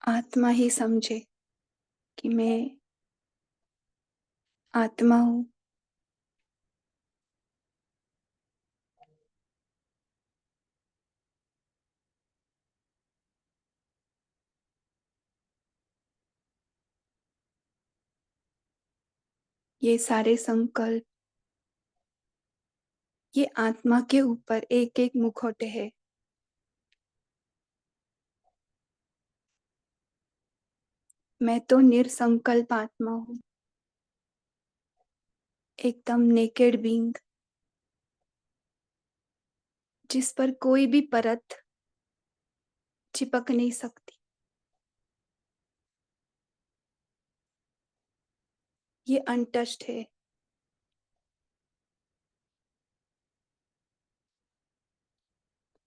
आत्मा ही समझे कि मैं आत्मा हूँ। ये सारे संकल्प, ये आत्मा के ऊपर एक एक मुखौटे है। मैं तो निरसंकल्प आत्मा हूँ, एकदम नेकेड बीइंग, जिस पर कोई भी परत चिपक नहीं सकती। ये अनटच्ड है।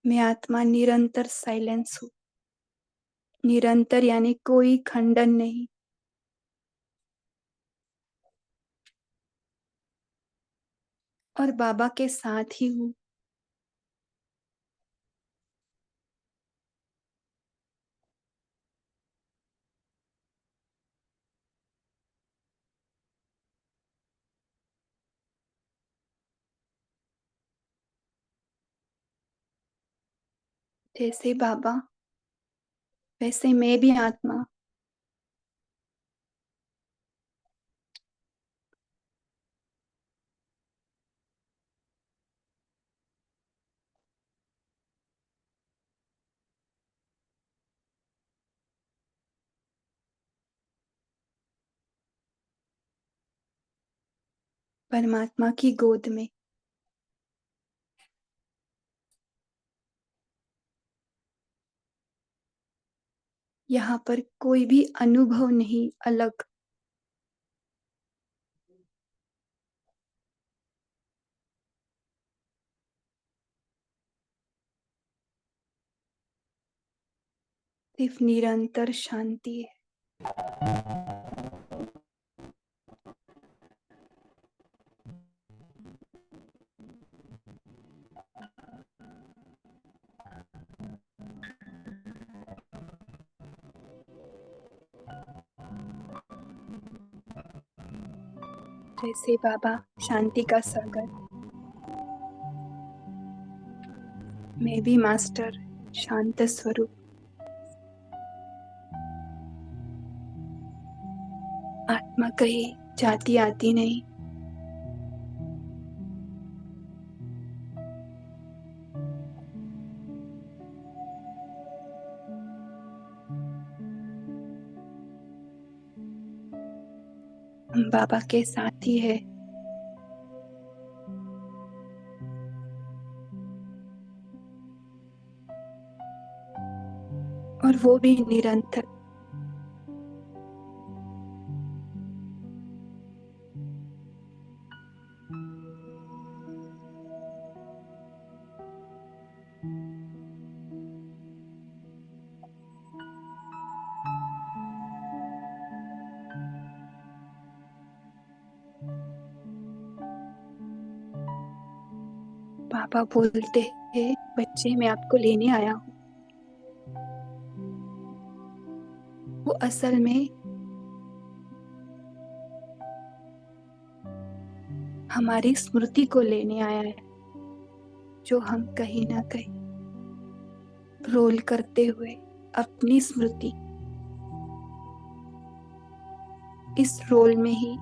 मैं आत्मा निरंतर साइलेंस हूँ। निरंतर यानी कोई खंडन नहीं। और बाबा के साथ ही हूँ। जैसे बाबा वैसे मैं भी आत्मा। परमात्मा की गोद में। यहाँ पर कोई भी अनुभव नहीं अलग। सिर्फ निरंतर शांति है। जैसे बाबा शांति का सागर, मैं भी मास्टर शांत स्वरूप। आत्मा कहीं जाती आती नहीं। हम बाबा के साथ ही है। और वो भी निरंतर। पापा बोलते हैं, बच्चे मैं आपको लेने आया हूँ। वो असल में हमारी स्मृति को लेने आया है, जो हम कहीं ना कहीं रोल करते हुए अपनी स्मृति इस रोल में ही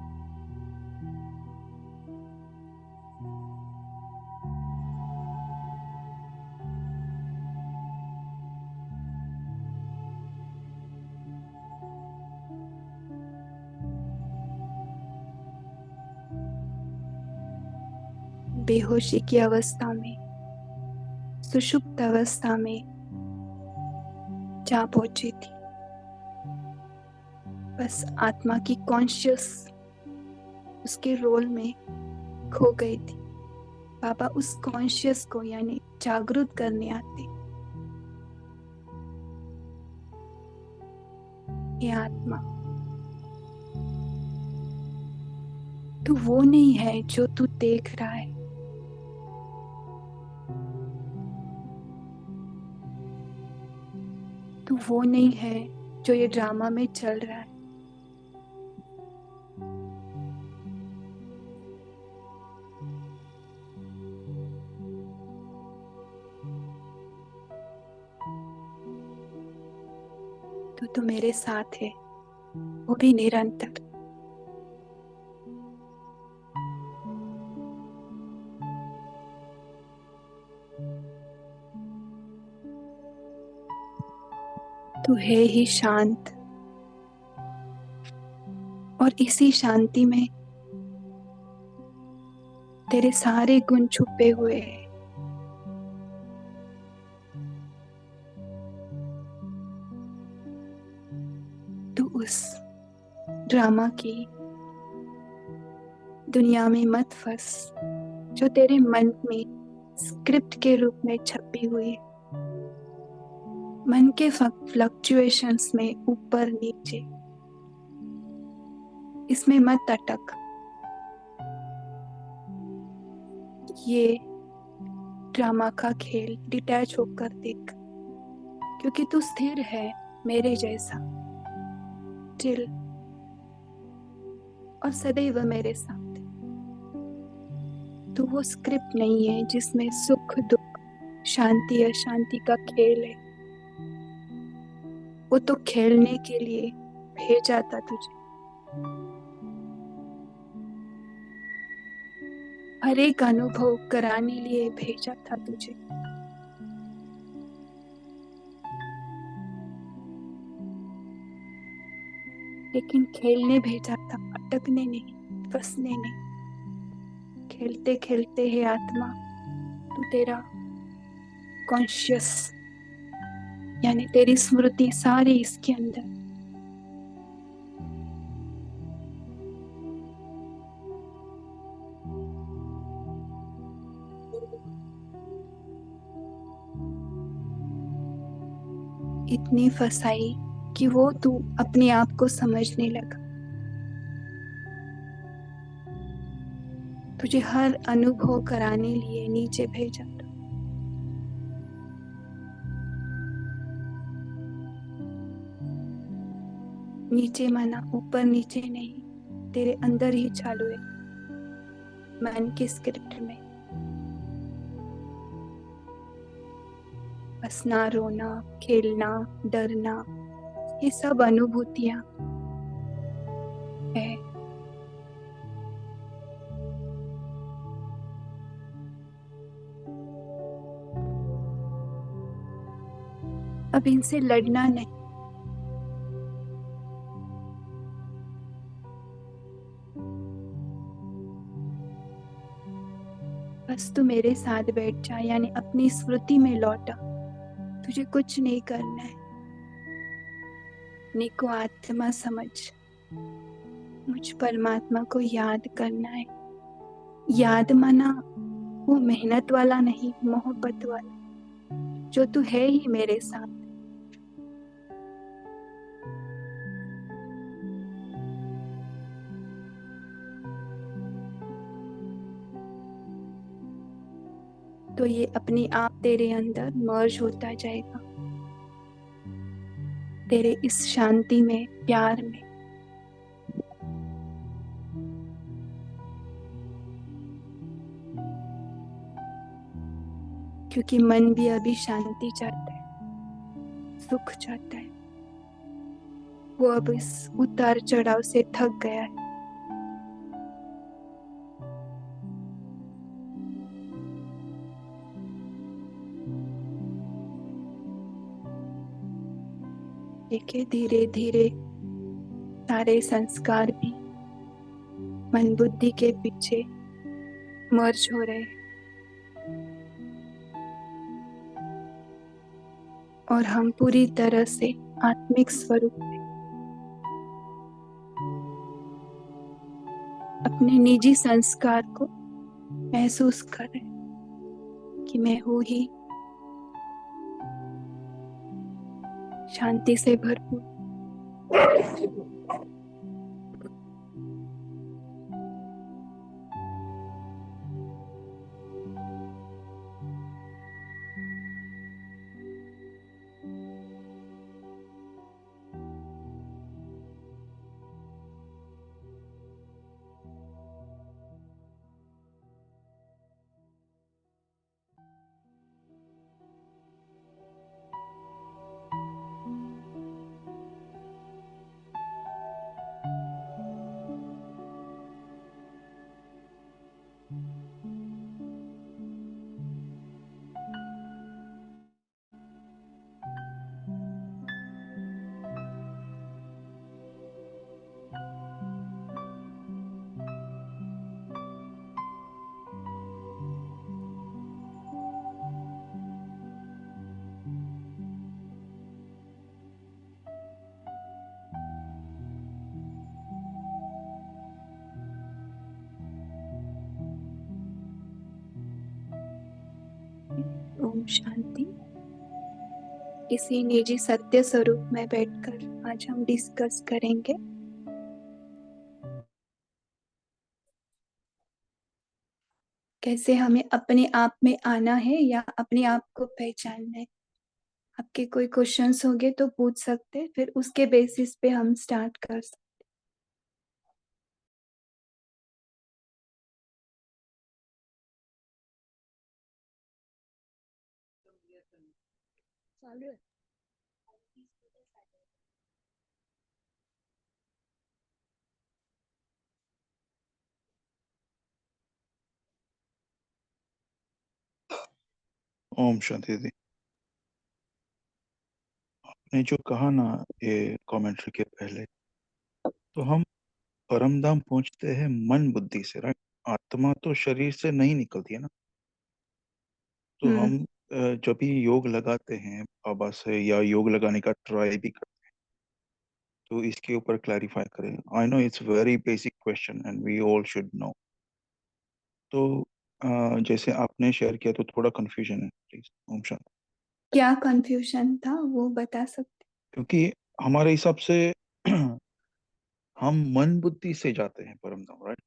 बेहोशी की अवस्था में, सुषुप्त अवस्था में जा पहुंची थी। बस आत्मा की कॉन्शियस उसके रोल में खो गई थी। बाबा उस कॉन्शियस को यानी जागृत करने आते। ये आत्मा तू वो नहीं है जो तू देख रहा है। तू वो नहीं है जो ये ड्रामा में चल रहा है। तू मेरे साथ है, वो भी निरंतर। तू है ही शांत, और इसी शांति में तेरे सारे गुण छुपे हुए हैं। तू उस ड्रामा की दुनिया में मत फंस, जो तेरे मन में स्क्रिप्ट के रूप में छपी हुई है। मन के फ्लक्चुएशंस में ऊपर नीचे, इसमें मत अटक। ये ड्रामा का खेल डिटैच होकर देख, क्योंकि तू स्थिर है मेरे जैसा, चिल और सदैव मेरे साथ। तू वो स्क्रिप्ट नहीं है जिसमें सुख दुख, शांति अशांति का खेल है। वो तो खेलने के लिए भेजा था तुझे। हर एक अनुभव कराने लिए भेजा था तुझे। लेकिन खेलने भेजा था, अटकने नहीं, फंसने नहीं। खेलते खेलते है आत्मा, तू तेरा कॉन्शियस यानी तेरी स्मृति सारी इसके अंदर। इतनी फसाई कि वो तू अपने आप को समझने लगा। तुझे हर अनुभव कराने लिए नीचे भेजा था। नीचे माना ऊपर नीचे नहीं, तेरे अंदर ही चालू है, मन के स्क्रिप्ट में। हंसना, रोना, खेलना, डरना, ये सब अनुभूतियां है। अब इनसे लड़ना नहीं, बस तू मेरे साथ बैठ जा, यानी अपनी स्मृति में लौटा। तुझे कुछ नहीं करना है, निको आत्मा समझ, मुझ परमात्मा को याद करना है। याद माना वो मेहनत वाला नहीं, मोहब्बत वाला, जो तू है ही मेरे साथ। तो ये अपने आप तेरे अंदर मर्ज होता जाएगा, तेरे इस शांति में, प्यार में। क्योंकि मन भी अभी शांति चाहता है, सुख चाहता है। वो अब इस उतार चढ़ाव से थक गया है। देखिए धीरे धीरे सारे संस्कार भी मन बुद्धि के पीछे मर्ज हो रहे हैं, और हम पूरी तरह से आत्मिक स्वरूप में अपने निजी संस्कार को महसूस करें कि मैं हूँ ही शांति से भरपूर। शांति। इसी निजी सत्य स्वरूप में बैठकर आज हम डिस्कस करेंगे कैसे हमें अपने आप में आना है या अपने आप को पहचानना है। आपके कोई क्वेश्चंस होंगे तो पूछ सकते, फिर उसके बेसिस पे हम स्टार्ट कर सकते। चालू है। ओम शांति दीदी। आपने जो कहा ना ये कमेंट्री के पहले, तो हम परम धाम पहुंचते हैं मन बुद्धि से, राइट। आत्मा तो शरीर से नहीं निकलती है ना। तो हम जब भी योग लगाते हैं बाबा से या योग लगाने का ट्राई भी करते हैं, तो इसके ऊपर क्लैरिफाई करें। I know it's very basic question and we all should know. तो जैसे आपने शेयर किया तो थोड़ा कंफ्यूजन है, प्लीज। ओम शांति। क्या कंफ्यूजन था वो बता सकते? क्योंकि हमारे हिसाब से हम मन बुद्धि से जाते हैं परम धाम, राइट।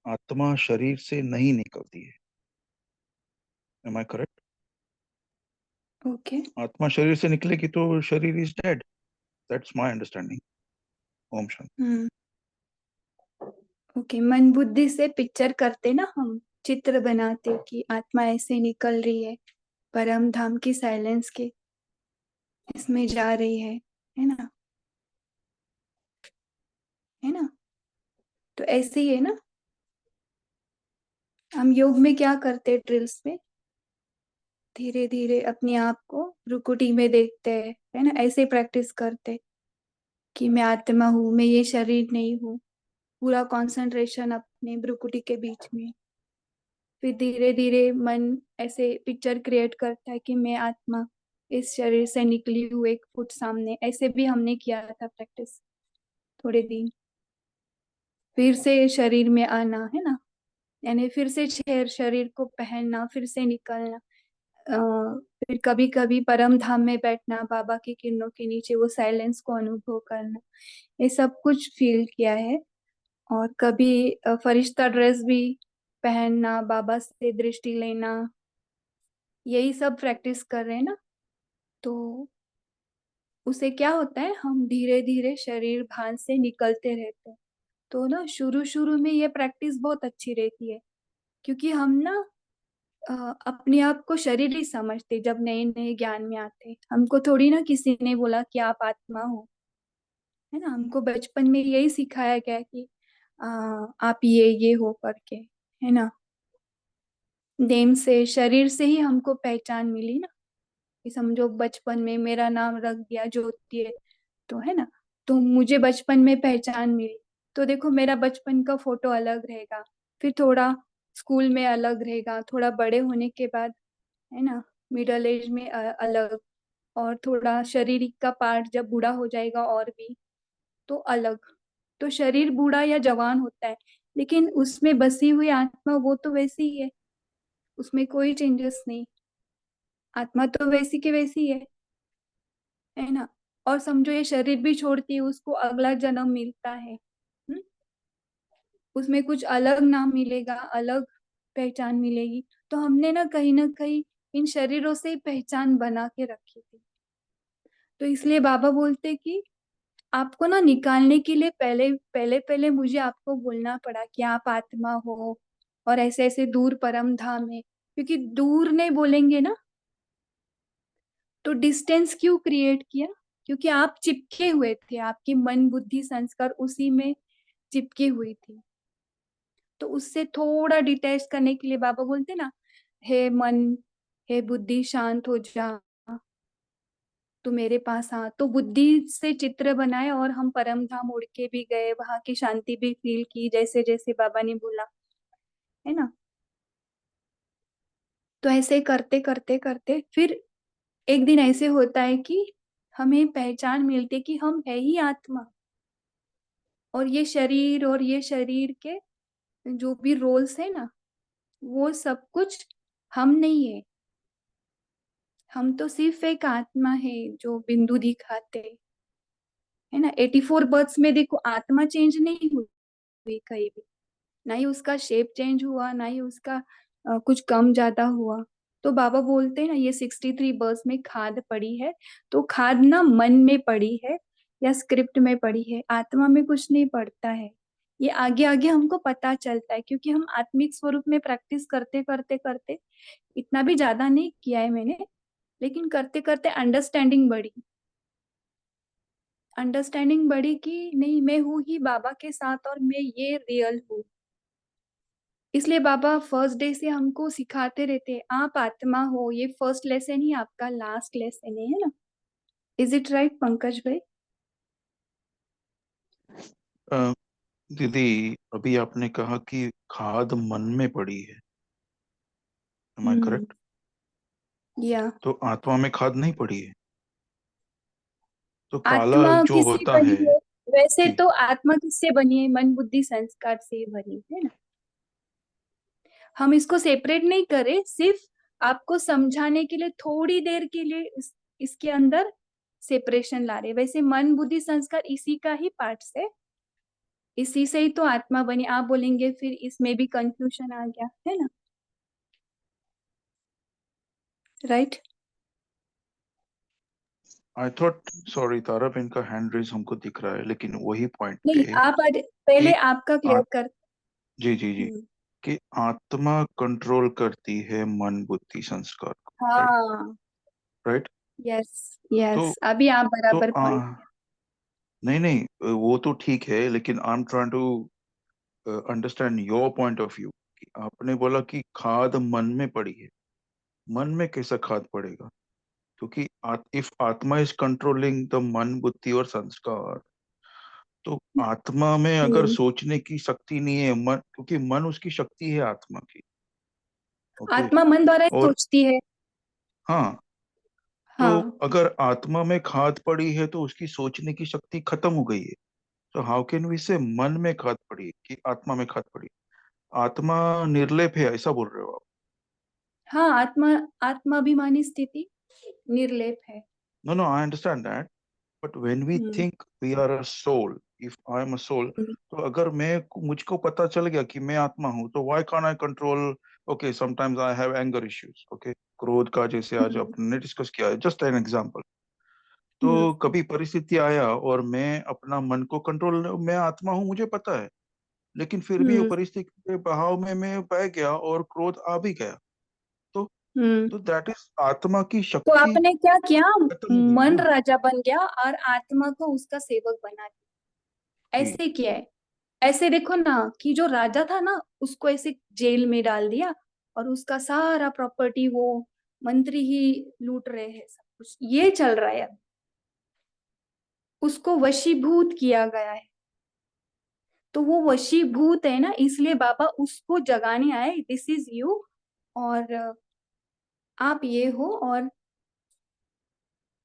आत्मा शरीर से नहीं निकलती है। Am I correct? ओके। आत्मा शरीर से निकलेगी तो शरीर is dead. That's my understanding. ओम शांति। ओके, मन बुद्धि से पिक्चर करते ना, हम चित्र बनाते कि आत्मा ऐसे निकल रही है, परम धाम की साइलेंस के इसमें जा रही है ना, है ना। तो ऐसे ही है ना, हम योग में क्या करते ड्रिल्स में, धीरे धीरे अपने आप को भ्रुकुटी में देखते हैं, है ना, ऐसे प्रैक्टिस करते कि मैं आत्मा हूँ, मैं ये शरीर नहीं हूँ। पूरा कंसंट्रेशन अपने भ्रुकुटी के बीच में। फिर धीरे धीरे मन ऐसे पिक्चर क्रिएट करता है कि मैं आत्मा इस शरीर से निकली हूँ, 1 फुट सामने। ऐसे भी हमने किया था प्रैक्टिस थोड़े दिन। फिर से शरीर में आना, है ना, यानी फिर से शरीर को पहनना, फिर से निकलना। फिर कभी कभी परम धाम में बैठना, बाबा की किरणों के नीचे वो साइलेंस को अनुभव करना, ये सब कुछ फील किया है। और कभी फरिश्ता ड्रेस भी पहनना, बाबा से दृष्टि लेना, यही सब प्रैक्टिस कर रहे हैं ना। तो उसे क्या होता है, हम धीरे धीरे शरीर भान से निकलते रहते हैं। तो ना शुरू शुरू में ये प्रैक्टिस बहुत अच्छी रहती है, क्योंकि हम ना अपने आप को शरीर ही समझते। जब नए नए ज्ञान में आते, हमको थोड़ी ना किसी ने बोला कि आप आत्मा हो, है ना। हमको बचपन में यही सिखाया गया कि आप ये हो करके, है ना। नेम से, शरीर से ही हमको पहचान मिली ना, कि समझो बचपन में मेरा नाम रख दिया ज्योति है, तो है ना। तो मुझे बचपन में पहचान मिली। तो देखो, मेरा बचपन का फोटो अलग रहेगा, फिर थोड़ा स्कूल में अलग रहेगा, थोड़ा बड़े होने के बाद, है ना, मिडल एज में अलग, और थोड़ा शारीरिक का पार्ट जब बूढ़ा हो जाएगा और भी तो अलग। तो शरीर बूढ़ा या जवान होता है, लेकिन उसमें बसी हुई आत्मा वो तो वैसी ही है, उसमें कोई चेंजेस नहीं। आत्मा तो वैसी की वैसी है ना। और समझो ये शरीर भी छोड़ती है, उसको अगला जन्म मिलता है। उसमें कुछ अलग नाम मिलेगा, अलग पहचान मिलेगी। तो हमने ना कहीं इन शरीरों से ही पहचान बना के रखी थी। तो इसलिए बाबा बोलते कि आपको ना निकालने के लिए पहले पहले पहले मुझे आपको बोलना पड़ा कि आप आत्मा हो, और ऐसे ऐसे दूर परम धाम है। क्योंकि दूर नहीं बोलेंगे ना, तो डिस्टेंस क्यों क्रिएट किया? क्योंकि आप चिपके हुए थे, आपकी मन बुद्धि संस्कार उसी में चिपकी हुई थी। तो उससे थोड़ा डिटैच करने के लिए बाबा बोलते ना, हे मन, हे बुद्धि, शांत हो जा, तो मेरे पास आ। तो बुद्धि से चित्र बनाए और हम परम धाम उड़ के भी गए, वहां की शांति भी फील की, जैसे जैसे बाबा ने बोला, है ना। तो ऐसे करते करते करते फिर एक दिन ऐसे होता है कि हमें पहचान मिलती है कि हम है ही आत्मा, और ये शरीर के जो भी रोल्स है ना, वो सब कुछ हम नहीं है। हम तो सिर्फ एक आत्मा है जो बिंदु दिखाते, है ना। 84 बर्थ्स में देखो आत्मा चेंज नहीं हुई कहीं भी, ना ही उसका शेप चेंज हुआ, ना ही उसका कुछ कम ज्यादा हुआ। तो बाबा बोलते हैं ना, ये 63 बर्स में खाद पड़ी है, तो खाद ना मन में पड़ी है या स्क्रिप्ट में पड़ी है, आत्मा में कुछ नहीं पड़ता है। ये आगे आगे हमको पता चलता है, क्योंकि हम आत्मिक स्वरूप में प्रैक्टिस करते करते करते, इतना भी ज्यादा नहीं किया है मैंने, लेकिन करते करते अंडरस्टैंडिंग बढ़ी कि नहीं, मैं हूँ ही बाबा के साथ और मैं ये रियल हूँ। इसलिए बाबा फर्स्ट डे से हमको सिखाते रहते हैं, आप आत्मा हो, ये फर्स्ट लेसन ही आपका लास्ट लेसन है ना। इज इट राइट पंकज भाई? अ, दीदी, अभी आपने कहा कि खाद मन में पड़ी है। Am I hmm. करेक्ट? या तो आत्मा में खाद नहीं पड़ी है। तो काला आत्मा जो किससे होता बनी है। है? वैसे जी। तो आत्मा किससे बनी है? मन बुद्धि संस्कार से बनी है ना। हम इसको सेपरेट नहीं करे, सिर्फ आपको समझाने के लिए थोड़ी देर के लिए इसके अंदर सेपरेशन ला रहे। वैसे मन बुद्धि संस्कार इसी का ही पार्ट है, इसी से ही तो आत्मा बनी। आप बोलेंगे फिर इसमें भी कंफ्यूजन आ गया है ना, राइट? आई थॉट, सॉरी तारब, इनका हैंड रेज हमको दिख रहा है, लेकिन वही पॉइंट नहीं, पे आप आज पहले कि आपका आ, क्लियर कर। जी जी जी, हम्म। कि आत्मा कंट्रोल करती है मन बुद्धि संस्कार को। राइट। हाँ। राइट। यस। तो यस, अभी आप तो बराबर पॉइंट। नहीं नहीं, वो तो ठीक है, लेकिन I am trying to understand your point of view. कि आपने बोला कि खाद मन में पड़ी है। मन में कैसा खाद पड़ेगा? क्योंकि इफ आत्मा इज कंट्रोलिंग द मन बुद्धि और संस्कार, तो आत्मा में अगर हम्म। सोचने की शक्ति नहीं है, मन, क्योंकि मन उसकी शक्ति है आत्मा की। ओके। आत्मा मन द्वारा ही और सोचती है। हाँ, तो हाँ। अगर आत्मा में खाद पड़ी है तो उसकी सोचने की शक्ति खत्म हो गई है। तो हाउ कैन वी से मन में खाद पड़ी है कि आत्मा में खाद पड़ी है? आत्मा निर्लेप है, ऐसा बोल रहे हो आप? हाँ, आत्मा आत्माभिमानी स्थिति निर्लेप है। No no, I understand that. But when we hmm. Think we are a soul, if I am a soul, hmm. तो अगर मैं, मुझको पता चल गया कि मैं आत्मा हूं, तो why can't I control? Okay, sometimes I have anger issues. Okay, क्रोध का, जैसे आज हम्म। अपने डिस्कस किया है, जस्ट एन एग्जांपल। हम्म। तो कभी परिस्थिति आया और मैं अपना मन को कंट्रोल, मैं आत्मा हूं मुझे पता है, लेकिन फिर भी वो हम्म। परिस्थिति के बहाव में मैं बह गया और क्रोध आ भी गया। तो हम्म। तो दैट इज आत्मा की तो शक्ति आपने क्या किया? खत्म हो गई मन ना। राजा बन गया और आत्मा को उसका सेवक बना दिया। जी। ऐसे किया है। ऐसे देखो ना, कि जो राजा था ना, उसको ऐसे जेल में डाल दिया, और उसका सारा प्रॉपर्टी वो मंत्री ही लूट रहे हैं, सब कुछ ये चल रहा है अब। उसको वशीभूत किया गया है। तो वो वशीभूत है ना, इसलिए बाबा उसको जगाने आए, दिस इज यू, और आप ये हो, और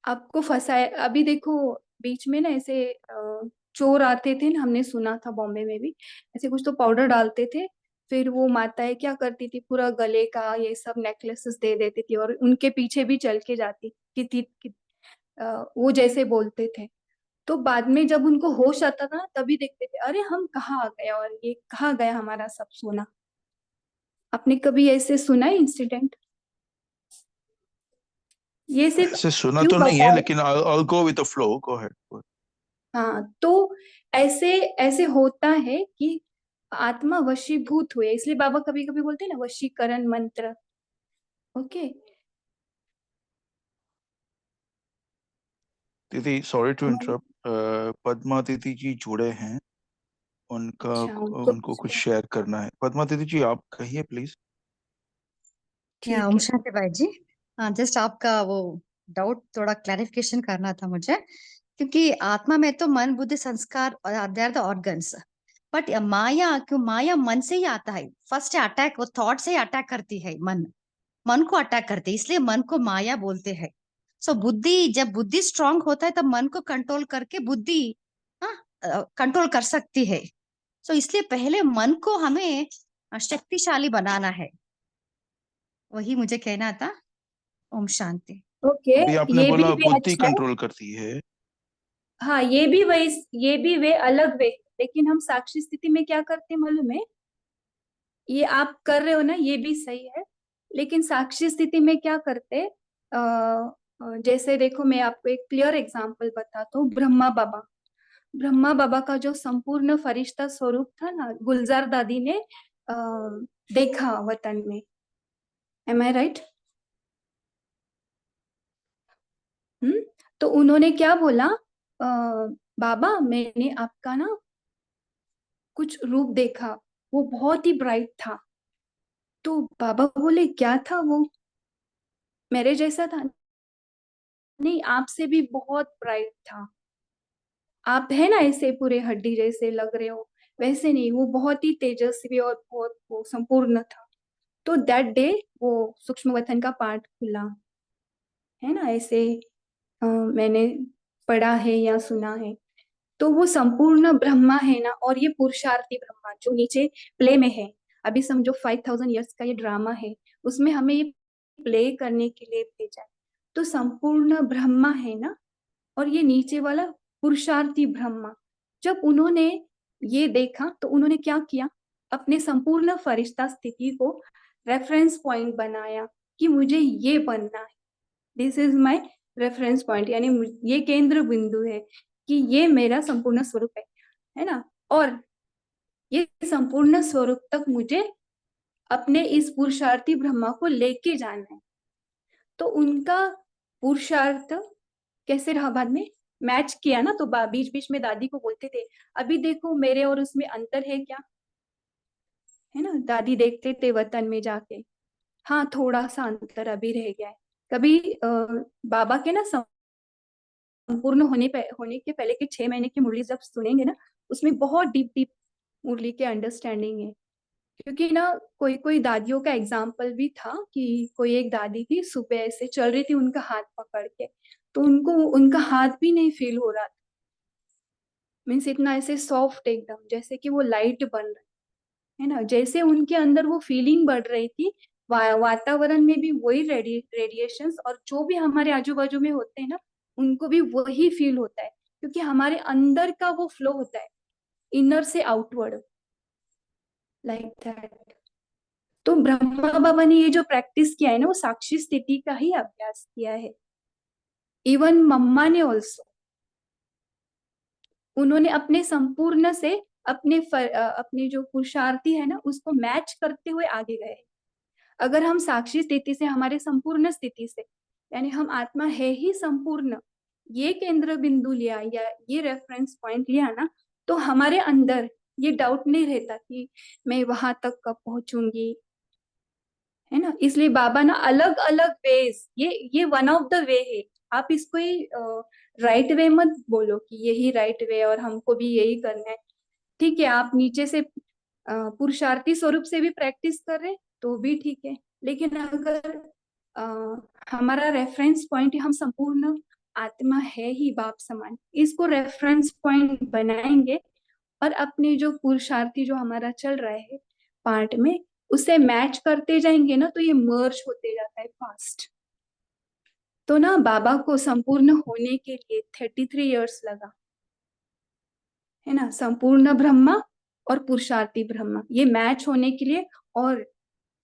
आपको फंसाए। अभी देखो, बीच में ना ऐसे चोर आते थे ना, हमने सुना था बॉम्बे में भी, ऐसे कुछ तो पाउडर डालते थे, फिर वो माताएं क्या करती थी, पूरा गले का ये सब नेकलेसेस दे देती थी, और उनके पीछे भी चल के जाती कि वो जैसे बोलते थे। तो बाद में जब उनको होश आता था ना, तभी देखते थे, अरे हम कहाँ आ गए, और ये कहाँ गया हमारा सब सोना। आपने कभी ऐसे सुना है इंसिडेंट? ये सिर्फ ऐसे सुना क्यों तो नहीं है, बताया? लेकिन I'll go with the flow, go ahead। हाँ, तो ऐसे ऐसे होता है कि आत्मा वशीभूत हुए, इसलिए बाबा कभी कभी बोलते हैं ना, वशीकरण मंत्र। ओके। दीदी, सॉरी टू हमारे, इंटरप्ट, पद्मा दीदी जी जुड़े हैं। उनका अच्छा उनको उनको कुछ शेयर करना है। पद्मा दीदी जी, आप कहिए प्लीज। या ठीक ओम है। शांति भाई जी। हाँ, जस्ट आपका वो डाउट थोड़ा क्लैरिफिकेशन करना था मुझे, क्योंकि आत्मा में तो मन बुद्धि संस्कार और they are the organs, but माया क्यों? माया मन से ही आता है, फर्स्ट अटैक वो थॉट से ही अटैक करती है, मन मन को अटैक करती है, इसलिए मन को माया बोलते हैं। सो बुद्धि, जब बुद्धि स्ट्रांग होता है तब मन को कंट्रोल करके बुद्धि कंट्रोल कर सकती है। सो इसलिए पहले मन को हमें शक्तिशाली बनाना है, वही मुझे कहना था। ओम शांति। ओके, अभी आपने ये बोला भी बुद्धि अच्छा है। कंट्रोल करती है। हाँ, ये भी वे अलग वे, लेकिन हम साक्षी स्थिति में क्या करते हैं मालूम है? ये आप कर रहे हो ना, ये भी सही है, लेकिन साक्षी स्थिति में क्या करते हैं? जैसे देखो, मैं आपको एक क्लियर एग्जांपल बताता हूँ। ब्रह्मा बाबा का जो संपूर्ण फरिश्ता स्वरूप था ना, गुलजार दादी ने देखा वतन में। एम आई राइट? तो उन्होंने क्या बोला? बाबा, मैंने आपका ना कुछ रूप देखा, वो बहुत ही ब्राइट था। तो बाबा बोले, क्या था वो? मेरे जैसा था? नहीं, आपसे भी बहुत ब्राइट था। आप है ना ऐसे पूरे हड्डी जैसे लग रहे हो, वैसे नहीं, वो बहुत ही तेजस्वी और बहुत वो संपूर्ण था। तो दैट डे वो सूक्ष्म वतन का पाठ खुला, है ना ऐसे। मैंने पढ़ा है या सुना है। तो वो संपूर्ण ब्रह्मा है ना, और ये पुरुषार्थी ब्रह्मा जो नीचे प्ले में है। अभी समझो 5000 ईयर्स का ये ड्रामा है, उसमें हमें ये प्ले करने के लिए भेजा है। तो संपूर्ण ब्रह्मा है ना, और ये नीचे वाला पुरुषार्थी ब्रह्मा। जब उन्होंने ये देखा तो उन्होंने क्या किया? अपने संपूर्ण फरिश्ता स्थिति को रेफरेंस पॉइंट बनाया कि मुझे ये बनना है। This is my reference point, यानी ये केंद्र बिंदु है कि ये मेरा संपूर्ण स्वरूप है ना। और ये संपूर्ण स्वरूप तक मुझे अपने इस पुरुषार्थी ब्रह्मा को लेके जाना है। तो उनका पुरुषार्थ कैसे रहा बाद में? मैच किया ना, तो बीच बीच में दादी को बोलते थे, अभी देखो मेरे और उसमें अंतर है क्या, है ना। दादी देखते थे वतन में जाके, हाँ थोड़ा सा अंतर अभी रह गया है। कभी बाबा के ना संपूर्ण होने के पहले के 6 महीने की मुरली जब सुनेंगे ना, उसमें बहुत डीप डीप मुरली के अंडरस्टैंडिंग है। क्योंकि ना कोई कोई दादियों का एग्जाम्पल भी था कि कोई एक दादी थी, सुबह ऐसे चल रही थी उनका हाथ पकड़ के, तो उनको उनका हाथ भी नहीं फील हो रहा था। मीन्स इतना ऐसे सॉफ्ट एकदम, जैसे कि वो लाइट बन रहा है ना। जैसे उनके अंदर वो फीलिंग बढ़ रही थी, वातावरण में भी वही रेडिएशंस, और जो भी हमारे आजू बाजू में होते हैं ना, उनको भी वही फील होता है, क्योंकि हमारे अंदर का वो फ्लो होता है, इनर से आउटवर्ड, लाइक दैट। तो ब्रह्मा बाबा ने ये जो प्रैक्टिस किया है ना, वो साक्षी स्थिति का ही अभ्यास किया है। इवन मम्मा ने ऑल्सो, उन्होंने अपने संपूर्ण से अपने जो पुरुषार्थी है ना, उसको मैच करते हुए आगे गए। अगर हम साक्षी स्थिति से, हमारे संपूर्ण स्थिति से, यानी हम आत्मा है ही संपूर्ण, ये केंद्र बिंदु लिया या ये रेफरेंस पॉइंट लिया ना, तो हमारे अंदर ये डाउट नहीं रहता कि मैं वहां तक कब पहुंचूंगी, है ना। इसलिए बाबा ना अलग अलग वेज, ये वन ऑफ द वे है। आप इसको ही राइट वे मत बोलो कि यही राइट वे और हमको भी यही करना है। ठीक है, आप नीचे से पुरुषार्थी स्वरूप से भी प्रैक्टिस कर रहे तो भी ठीक है, लेकिन अगर अ, हमारा रेफरेंस पॉइंट, हम संपूर्ण आत्मा है ही बाप समान, इसको रेफरेंस पॉइंट बनाएंगे और अपने जो पुरुषार्थी जो हमारा चल रहा है पार्ट में, उसे मैच करते जाएंगे ना, तो ये मर्ज होते जाता है फास्ट। तो ना बाबा को संपूर्ण होने के लिए 33 इयर्स लगा, है ना। संपूर्ण ब्रह्मा और पुरुषार्थी ब्रह्मा ये मैच होने के लिए, और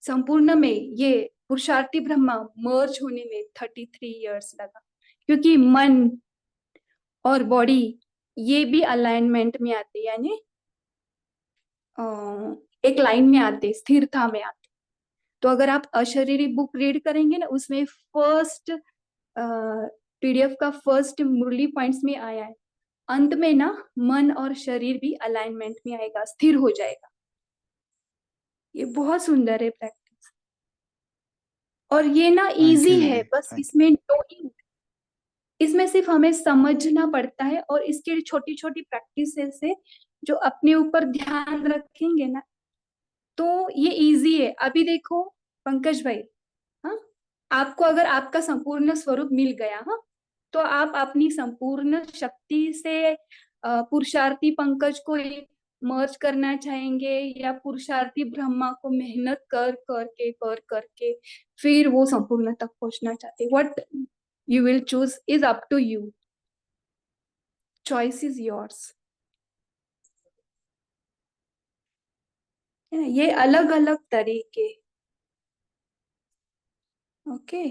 संपूर्ण में ये पुरुषार्थी ब्रह्मा मर्ज होने में 33 इयर्स लगा। क्योंकि मन और बॉडी ये भी अलाइनमेंट में आते, यानी एक लाइन में आते, स्थिरता में आते। तो अगर आप अशरीरी बुक रीड करेंगे ना, उसमें फर्स्ट पीडीएफ का फर्स्ट मुरली पॉइंट्स में आया है, अंत में ना मन और शरीर भी अलाइनमेंट में आएगा, स्थिर हो जाएगा। ये बहुत सुंदर है प्रैक्टिस, और ये ना थैंक इजी यू है, दीदी, बस थैंक इसमें डूइंग, इसमें सिर्फ हमें समझना पड़ता है, और इसके छोटी छोटी प्रैक्टिस से जो अपने ऊपर ध्यान रखेंगे ना, तो ये इजी है। अभी देखो पंकज भाई, हाँ, आपको अगर आपका संपूर्ण स्वरूप मिल गया, हाँ, तो आप अपनी संपूर्ण शक्ति से पुरुषार्थी पंकज को मर्ज करना चाहेंगे, या पुरुषार्थी ब्रह्मा को मेहनत कर करके फिर वो संपूर्ण तक पहुंचना चाहते, what you will choose is up to you. Choice is yours. है ना, ये अलग अलग तरीके. ओके.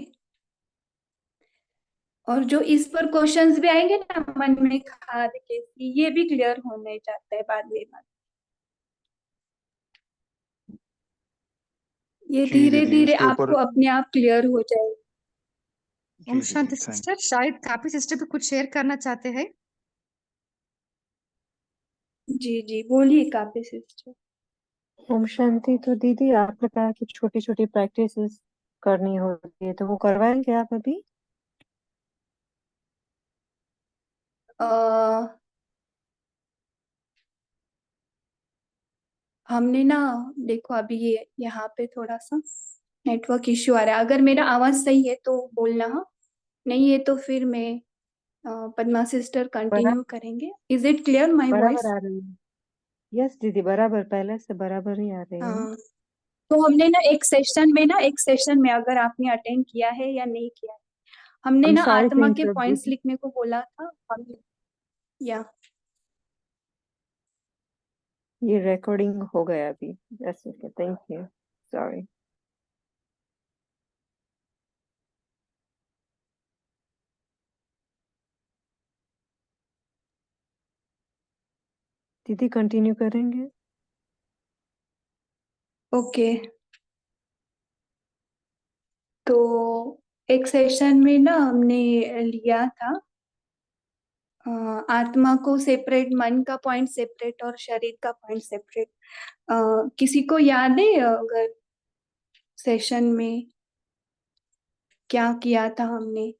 और जो इस पर क्वेश्चंस भी आएंगे ना, मन में खाद कैसी, ये भी क्लियर होने जाता है बाद में. ये जी धीरे दीदी, धीरे इसके ऊपर आपको अपने आप क्लियर हो जाएगा. जी ओम दीदी, शांति थैंक सिस्टर, शायद काफी सिस्टर भी कुछ शेयर करना चाहते हैं. जी जी, बोलिए काफी सिस्टर. ओम शांति. तो दीदी आपने कहा कि छोटी छोटी प्रैक्टिसेस करनी होती है, तो वो करवाएंगे आप अभी? हमने ना, देखो अभी ये यहाँ पे थोड़ा सा नेटवर्क इश्यू आ रहा है. अगर मेरा आवाज सही है तो बोलना. हाँ, नहीं है तो फिर मैं पद्मा सिस्टर कंटिन्यू करेंगे. इज इट क्लियर माय बराबर वॉइस? आ रही है. यस दीदी, बराबर, पहले से बराबर ही आ रही है. हाँ. तो हमने ना एक सेशन में अगर आपने अटेंड किया है या नहीं किया है, हमने I'm ना sorry to आत्मा के interrupt पॉइंट्स दीदी. लिखने को बोला था. हम या ये रिकॉर्डिंग हो गया अभी. That's okay. Thank you. Sorry. दीदी कंटिन्यू करेंगे? ओके. तो एक सेशन में ना हमने लिया था आत्मा को सेपरेट, मन का पॉइंट सेपरेट और शरीर का पॉइंट सेपरेट. किसी को याद है अगर सेशन में क्या किया था हमने?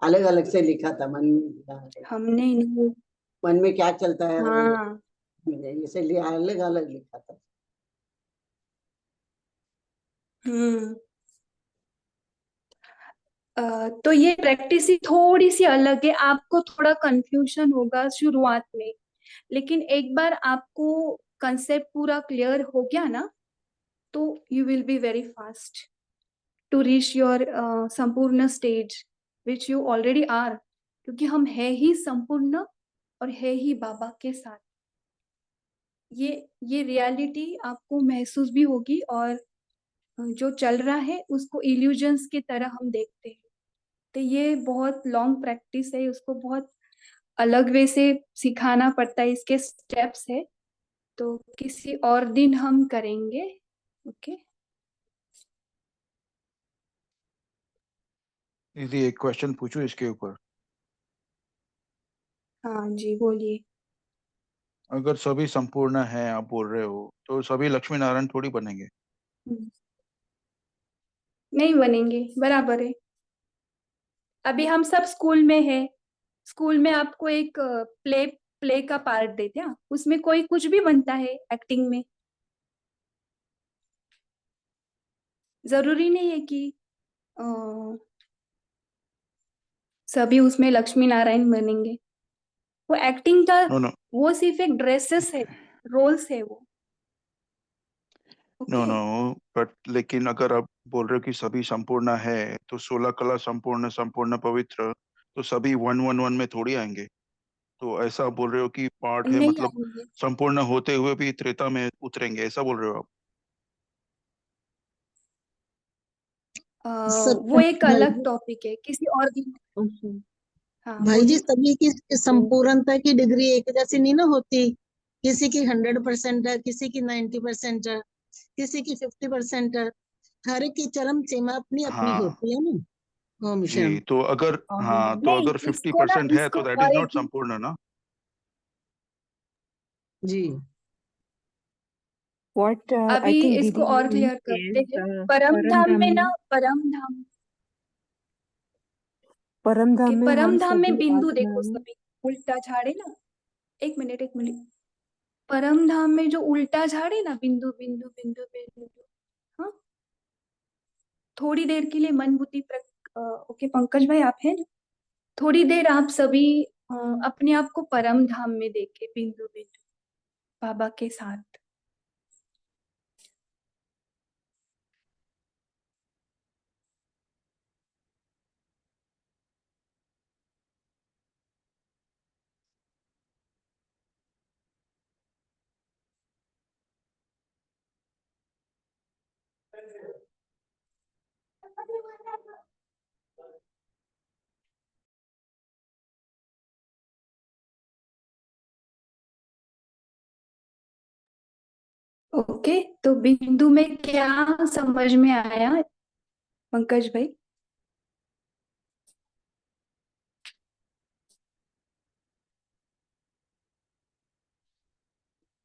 अलग अलग से लिखा था मन में, हमने नहीं. मन में क्या चलता है, हाँ. इसलिए अलग अलग लिखा था. हम्म. तो ये प्रैक्टिस ही थोड़ी सी अलग है. आपको थोड़ा कंफ्यूजन होगा शुरुआत में, लेकिन एक बार आपको कंसेप्ट पूरा क्लियर हो गया ना, तो you will be very fast to reach your संपूर्ण stage which you already are. क्योंकि हम है ही संपूर्ण और है ही बाबा के साथ. ये रियलिटी आपको महसूस भी होगी, और जो चल रहा है उसको इल्यूजन्स की तरह हम देखते हैं. तो ये बहुत लॉन्ग प्रैक्टिस है, उसको बहुत अलग वे से सिखाना पड़ता है. इसके स्टेप्स है, तो किसी और दिन हम करेंगे. ओके. दीदी, एक क्वेश्चन पूछूं इसके ऊपर? हाँ जी, बोलिए. अगर सभी संपूर्ण है आप बोल रहे हो, तो सभी लक्ष्मी नारायण थोड़ी बनेंगे. नहीं बनेंगे, बराबर है. अभी हम सब स्कूल में है. स्कूल में आपको एक प्ले प्ले का पार्ट देते हैं, उसमें कोई कुछ भी बनता है एक्टिंग में. जरूरी नहीं है कि अ, सभी उसमें लक्ष्मी नारायण बनेंगे. वो एक्टिंग का, नो नो वो सिर्फ एक ड्रेसेस है, रोल्स है वो. No okay. नो, बट लेकिन अगर आप बोल रहे हो कि सभी संपूर्ण है, तो 16 कला संपूर्ण, संपूर्ण पवित्र, तो सभी 1-1-1 में थोड़ी आएंगे. तो ऐसा आप बोल रहे हो कि पार्ट है, नहीं मतलब आएंगे. संपूर्ण होते हुए भी त्रेता में उतरेंगे, ऐसा बोल रहे हो आप? सब वो एक भाई अलग जी, टॉपिक है, किसी और दिन. हाँ, भाई जी, बोलिए. सभी की संपूर्णता की डिग्री एक जैसी नहीं ना होती. किसी की 100% है, किसी की 90% है, किसी की 50% है. हर एक की चरम सीमा अपनी अपनी हाँ होती है ना. ओम जी, शांति. तो अगर, हाँ, तो नहीं, अगर फिफ्टी इसको ना, परसेंट है इसको तो दैट इज और एक नॉट संपूर्ण ना. जी. What I अभी think इसको दीदी और means क्लियर करते is हैं. परम परम धाम धाम में ना, में, परम धाम में हम परम धाम में सभी बिंदु देखो, आत्माएं. सभी उल्टा झाड़े ना. एक मिनट, एक मिनट. परम धाम में जो उल्टा झाड़े ना, बिंदु बिंदु बिंदु बिंदु. हाँ, थोड़ी देर के लिए मन बुद्धि ओके पंकज भाई, आप हैं ना? थोड़ी देर आप सभी अपने आप को परम धाम में देखे, बिंदु बिंदु बाबा के साथ. ओके, तो बिंदु में क्या समझ में आया पंकज भाई?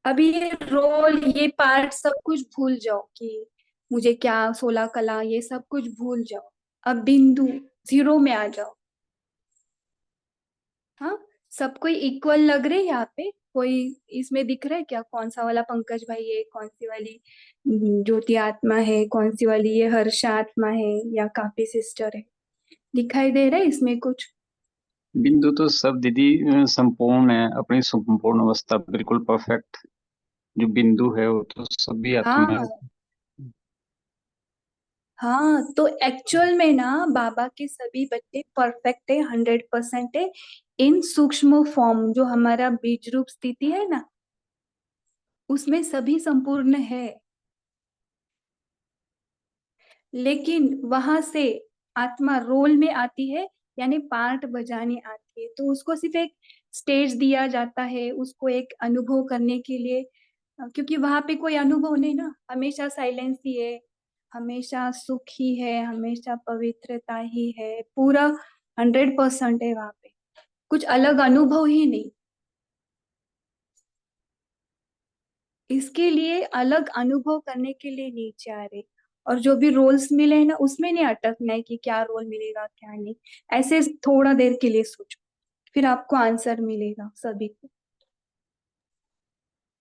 अभी ये रोल, ये पार्ट सब कुछ भूल जाओ कि मुझे क्या 16 कला, ये सब कुछ भूल जाओ। अब बिंदु 0 में आ जाओ। हाँ, सब कोई इक्वल लग रहे हैं यहाँ पे? कोई इसमें दिख रहा है क्या कौन सा वाला पंकज भाई है, कौन सी वाली ज्योति आत्मा है, कौन सी वाली ये हर्ष आत्मा है, या काफी सिस्टर है? दिखाई दे रहा है इसमें कुछ? बिंदु तो सब दीदी संपूर्ण है, अपनी संपूर्ण अवस्था बिल्कुल परफेक्ट। जो बिंदु है वो तो सभी आत्मा हाँ है। हाँ, तो एक्चुअल में ना बाबा के सभी बच्चे परफेक्ट है, 100% है। इन सूक्ष्म फॉर्म जो हमारा बीज रूप स्थिति है ना, उसमें सभी संपूर्ण है। लेकिन वहां से आत्मा रोल में आती है, यानी पार्ट बजाने आती है, तो उसको सिर्फ एक स्टेज दिया जाता है, उसको एक अनुभव करने के लिए। क्योंकि वहां पे कोई अनुभव नहीं ना, हमेशा साइलेंस ही है, हमेशा सुख ही है, हमेशा पवित्रता ही है, पूरा 100% है वहां पे, कुछ अलग अनुभव ही नहीं। इसके लिए अलग अनुभव करने के लिए नीचे आ रहे, और जो भी रोल्स मिले हैं ना, उसमें नहीं अटकना है कि क्या रोल मिलेगा क्या नहीं। ऐसे थोड़ा देर के लिए सोचो, फिर आपको आंसर मिलेगा सभी को।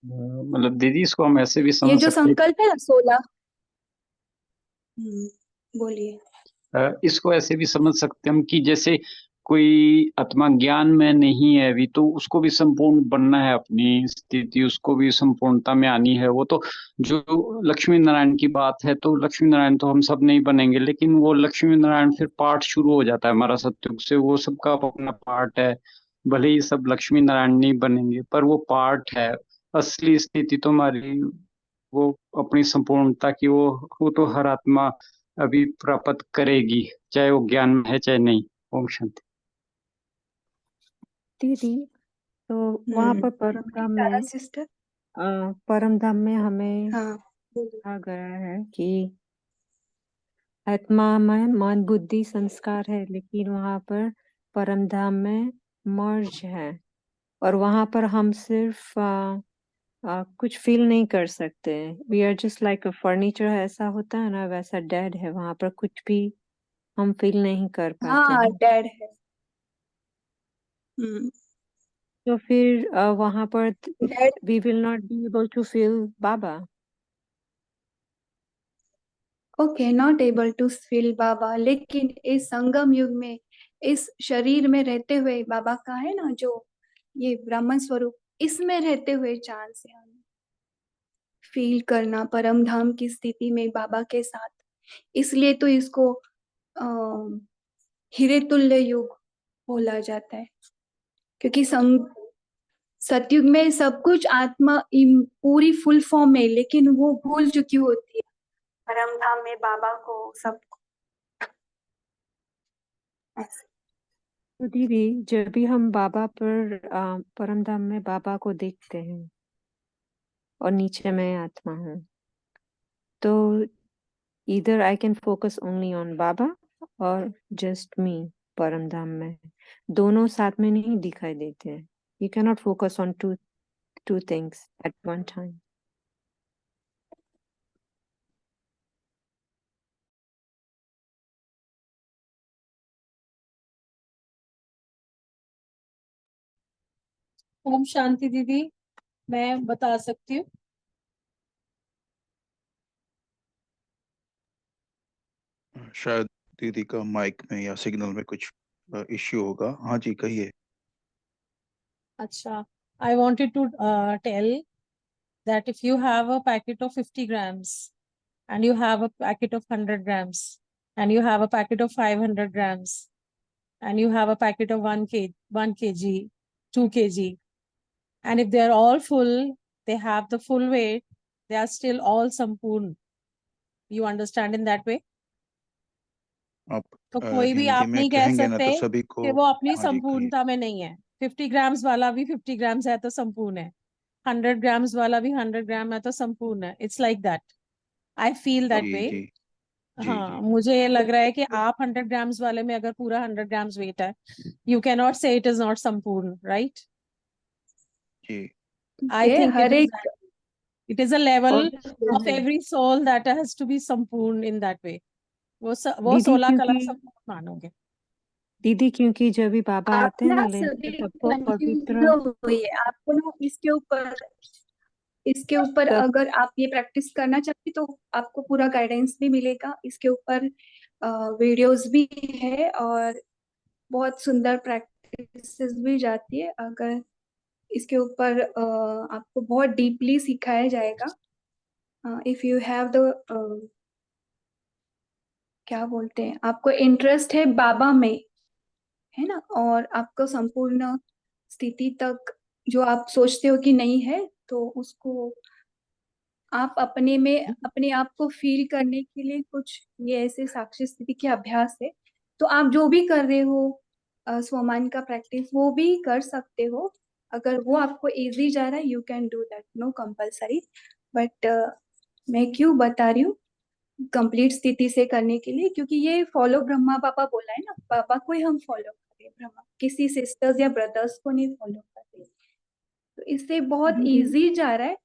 मतलब दीदी इसको हम ऐसे भी ये समझ जो सकते हैं, संकल्प है ना 16। बोलिए। इसको ऐसे भी समझ सकते हैं हम कि जैसे कोई आत्मा ज्ञान में नहीं है अभी, तो उसको भी संपूर्ण बनना है, अपनी स्थिति उसको भी संपूर्णता में आनी है। वो तो जो लक्ष्मी नारायण की बात है, तो लक्ष्मी नारायण तो हम सब नहीं बनेंगे, लेकिन वो लक्ष्मी नारायण फिर पार्ट शुरू हो जाता है हमारा सत्युग से, वो सबका अपना पार्ट है। भले ही सब लक्ष्मी नारायण नहीं बनेंगे, पर वो पार्ट है। असली स्थिति तो हमारी वो अपनी संपूर्णता की, वो तो हर आत्मा अभी प्राप्त करेगी, चाहे वो ज्ञान में है चाहे नहीं। ओम शांति। दीदी, तो वहां पर तारा सिस्टर। परम धाम में हमें हाँ बोलिए। कहा गया है कि आत्मा में मन बुद्धि संस्कार है, लेकिन वहां पर परम धाम में मर्ज है, और वहां पर हम सिर्फ कुछ फील नहीं कर सकते। We are just like a furniture, ऐसा होता है ना, वैसा डेड है वहां पर, कुछ भी हम फील नहीं कर पाते हाँ हैं। डैड है। हम्म। तो फिर वहां पर डैड। We will not be able to feel Baba. Okay, not able to feel Baba, लेकिन इस संगम युग में, इस शरीर में रहते हुए बाबा का है ना जो ये ब्राह्मण स्वरूप, इसमें रहते हुए चांस है हमें फील करना परम धाम की स्थिति में बाबा के साथ। इसलिए तो इसको हीरे तुल्य युग बोला जाता है, क्योंकि सतयुग में सब कुछ आत्मा पूरी फुल फॉर्म में, लेकिन वो भूल चुकी होती है परम धाम में बाबा को, सबको ऐसे। तो दीदी, जब भी हम बाबा पर परम धाम में बाबा को देखते हैं और नीचे में आत्मा है, तो इधर I can focus only on Baba और जस्ट मी परम धाम में, दोनों साथ में नहीं दिखाई देते हैं। You can not focus on two things at one time. ओम शांति दीदी, मैं बता सकती हूँ। शायद दीदी का माइक में या सिग्नल में कुछ इश्यू होगा। हाँ जी, कहिए। अच्छा, I wanted to tell that if you have a packet of 50 grams and you have a packet of 100 grams and you have a packet of 500 grams and you have a packet of 1 kg, 2 kg, and if they are all full, they have the full weight, they are still all sampurn. You understand in that way? आप तो कोई भी हिंदी आप में नहीं कह कहेंगे ना तो सकते सभी को। कि वो अपनी हाँ जी, कहिए। संपूर्णता में नहीं है। 50 ग्राम्स वाला भी 50 ग्राम्स है तो संपूर्ण है, 100 ग्राम्स वाला भी 100 ग्राम है तो संपूर्ण है। It's like that, I feel that जी वे। जी जी हाँ, जी मुझे ये लग रहा है कि आप 100 ग्राम्स वाले में अगर पूरा 100 ग्राम्स वेट है, यू कैन नॉट से इट इज नॉट संपूर्ण, राइट? जी आई ये थिंक हर एक it is a level और of every soul that has to be संपूर्ण in that way। वो वो दीदी 16 कला क्योंकि संपूर्ण मानोगे। दीदी क्योंकि जब भी बाबा आप आते हैं ना ना लेने सभी तो सबको कंफ्यूज पवित्र हुई है। आपको ना इसके ऊपर सब अगर आप ये प्रैक्टिस करना चाहते तो आपको पूरा गाइडेंस भी मिलेगा। इसके ऊपर वीडियोस भी है और बहुत सुंदर प्रैक्टिस भी जाती है। अगर इसके ऊपर आपको बहुत डीपली सिखाया जाएगा। इफ यू हैव द क्या बोलते हैं, आपको इंटरेस्ट है बाबा में, है ना, और आपको संपूर्ण स्थिति तक जो आप सोचते हो कि नहीं है, तो उसको आप अपने में अपने आप को फील करने के लिए कुछ ये ऐसे साक्षी स्थिति के अभ्यास है। तो आप जो भी कर रहे हो स्वमान का प्रैक्टिस वो भी कर सकते हो। अगर वो आपको इजी जा रहा है you can do that, no compulsory. But मैं क्यों बता रही हूँ कंप्लीट स्थिति से करने के लिए, क्योंकि ये फॉलो ब्रह्मा बाबा बोला है ना, बाबा को ही हम फॉलो कर रहे हैं, ब्रह्मा किसी सिस्टर्स या ब्रदर्स को नहीं फॉलो कर रहे। तो इससे बहुत दीदी इजी जा रहा है।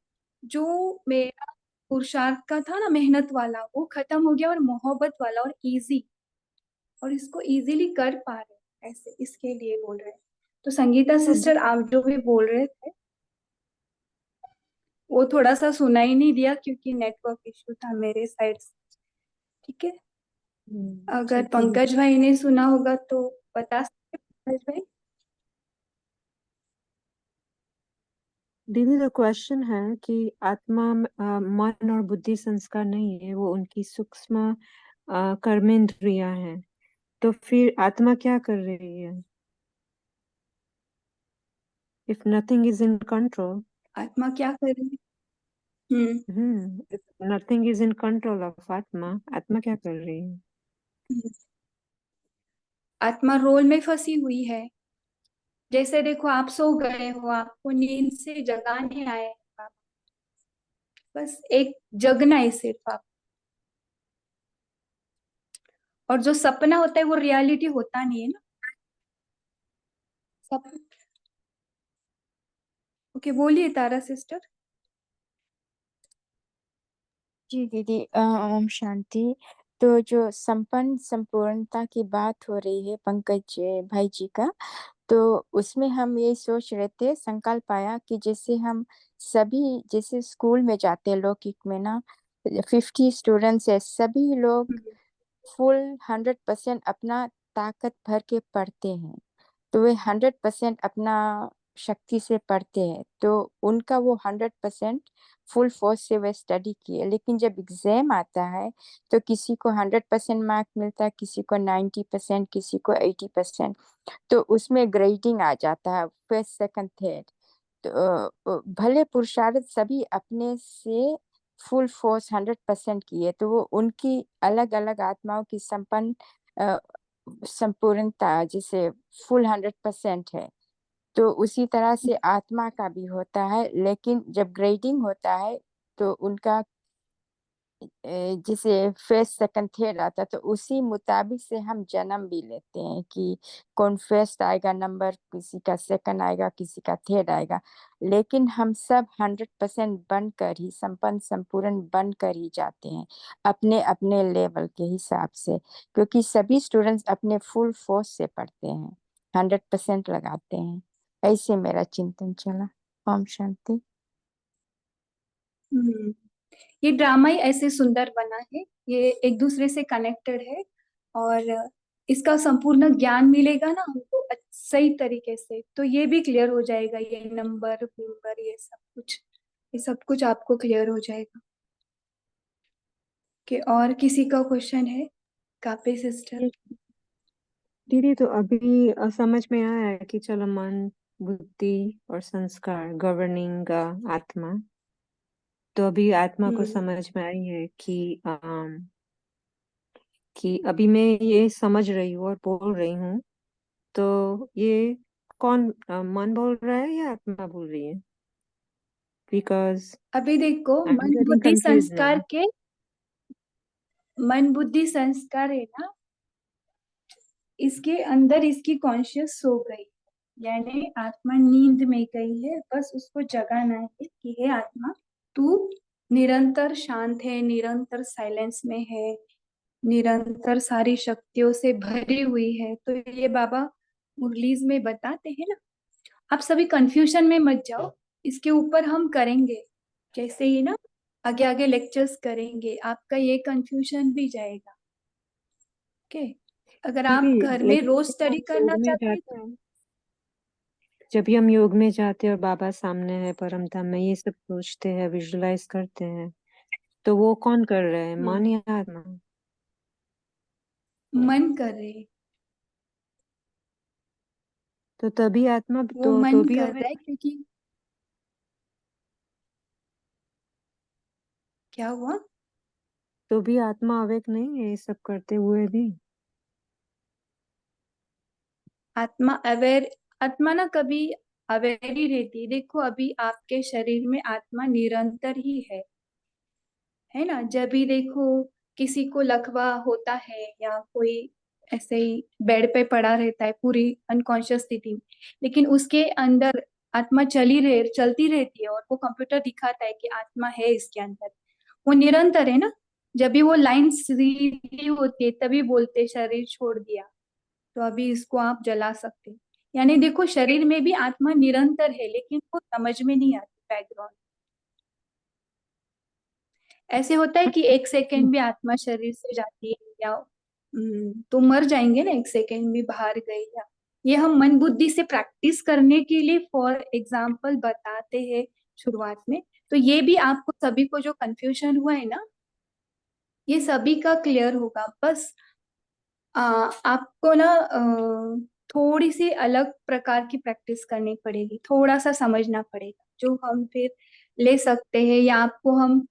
जो मेरा पुरुषार्थ का था ना, मेहनत वाला, वो खत्म हो गया और मोहब्बत वाला और इजी, और इसको इजीली कर पा रहे हैं ऐसे, इसके लिए बोल रहे हैं। तो संगीता सिस्टर आप जो भी बोल रहे थे वो थोड़ा सा सुना ही नहीं दिया क्योंकि नेटवर्क इश्यू था मेरे साइड से। ठीक है, अगर ठीक है पंकज भाई ने सुना होगा तो बता सकते पंकज भाई। दीदी तो क्वेश्चन है कि आत्मा मन और बुद्धि संस्कार नहीं है, वो उनकी सूक्ष्म कर्मेंद्रियां हैं, तो फिर आत्मा क्या कर रही है? If nothing is in control आत्मा क्या कर रही है? If nothing is in control of आत्मा, आत्मा क्या कर रही है? आत्मा रोल में फंसी हुई है। जैसे देखो आप सो गए हो, आपको नींद से जगाने आए, आप बस एक जगना है सिर्फ आप। और जो सपना होता है वो रियलिटी होता नहीं है ना। सब ओके, बोलिए तारा सिस्टर। जी दीदी, ओम शांति। तो जो संपन्न संपूर्णता की बात हो रही है पंकज भाई जी का, तो उसमें हम ये सोच रहे थे, संकल्प आया कि जैसे हम सभी जैसे स्कूल में जाते हैं लौकिक में ना, 50 स्टूडेंट्स है, सभी लोग फुल 100% अपना ताकत भर के पढ़ते हैं, तो वे 100% अपना शक्ति से पढ़ते हैं, तो उनका वो 100% फुल फोर्स से वे स्टडी किए। लेकिन जब एग्जाम आता है तो किसी को 100% मार्क मिलता है, किसी को 90%, किसी को 80%, तो उसमें ग्रेडिंग आ जाता है फर्स्ट सेकंड थर्ड। तो भले पुरुषार्थ सभी अपने से फुल फोर्स 100% किए, तो वो उनकी अलग अलग आत्माओं की संपूर्णता जैसे फुल 100% है। तो उसी तरह से आत्मा का भी होता है, लेकिन जब ग्रेडिंग होता है तो उनका जैसे फर्स्ट सेकंड थर्ड आता है, तो उसी मुताबिक से हम जन्म भी लेते हैं कि कौन फर्स्ट आएगा नंबर, किसी का सेकंड आएगा, किसी का थर्ड आएगा। लेकिन हम सब 100% बनकर ही संपन्न संपूर्ण बनकर ही जाते हैं अपने अपने लेवल के हिसाब से, क्योंकि सभी स्टूडेंट्स अपने फुल फोर्स से पढ़ते हैं, 100% लगाते हैं। ऐसे मेरा चिंतन चला। ओम शांति। ये ड्रामा ही ऐसे सुंदर बना है, ये एक दूसरे से कनेक्टेड है, और इसका संपूर्ण ज्ञान मिलेगा ना हमको सही तरीके से, तो ये भी क्लियर हो जाएगा। ये नंबर नंबर ये सब कुछ आपको क्लियर हो जाएगा। कि और किसी का क्वेश्चन है? कापे सिस्टर। दीदी तो अभी समझ में आया है कि चलो मन बुद्धि और संस्कार गवर्निंग आत्मा, तो अभी आत्मा को समझ में आई है कि कि अभी मैं ये समझ रही हूँ और बोल रही हूँ, तो ये कौन मन बोल रहा है या आत्मा बोल रही है? बिकॉज अभी देखो, आई एम मन गेटिंग बुद्धि कंफ्यूज संस्कार नाउ। के, मन बुद्धि संस्कार है ना, इसके अंदर इसकी कॉन्शियस सो गई, यानी आत्मा नींद में गई है। बस उसको जगाना है कि हे आत्मा, तू निरंतर शांत है, निरंतर साइलेंस में है, निरंतर सारी शक्तियों से भरी हुई है। तो ये बाबा मुरलीज में बताते हैं ना। आप सभी कंफ्यूजन में मत जाओ, इसके ऊपर हम करेंगे, जैसे ही ना आगे आगे लेक्चर्स करेंगे, आपका ये कंफ्यूजन भी जाएगा। ओके, अगर आप दीदी, घर में लेकिन रोज जब स्टडी हम करना योग में चाहते हैं जाते हैं, जब भी हम योग में जाते हैं और बाबा सामने है, परम धाम में, ये सब सोचते हैं, विजुलाइज करते हैं, तो वो कौन कर रहे हैं, मन या आत्मा? मन कर रहे, तो तभी आत्मा वो तो मन भी कर अवेक, रहा है। क्योंकि क्या हुआ? तो भी आत्मा अवेक नहीं है ये सब करते हुए भी? आत्मा अवेयर, आत्मा ना कभी अवेयर ही रहती है। देखो, अभी आपके शरीर में आत्मा निरंतर ही है ना। जब भी देखो किसी को लकवा होता है या कोई ऐसे ही बेड पे पड़ा रहता है पूरी अनकॉन्शियस स्थिति में, लेकिन उसके अंदर आत्मा चलती रहती है, और वो कंप्यूटर दिखाता है कि आत्मा है इसके अंदर। वो निरंतर है ना। जब भी वो लाइन सीधी होती है तभी बोलते शरीर छोड़ दिया, तो अभी इसको आप जला सकते हैं। यानी देखो, शरीर में भी आत्मा निरंतर है, लेकिन वो समझ में नहीं आती बैकग्राउंड। ऐसे होता है कि एक सेकंड भी आत्मा शरीर से जाती है, या तो मर जाएंगे ना, एक सेकंड भी बाहर गई या। ये हम मन बुद्धि से प्रैक्टिस करने के लिए फॉर एग्जाम्पल बताते हैं शुरुआत में। तो ये भी आपको सभी को जो कंफ्यूजन हुआ है ना, ये सभी का क्लियर होगा। बस आपको ना थोड़ी सी अलग प्रकार की प्रैक्टिस करनी पड़ेगी, थोड़ा सा समझना पड़ेगा, जो हम फिर ले सकते हैं, या आपको हम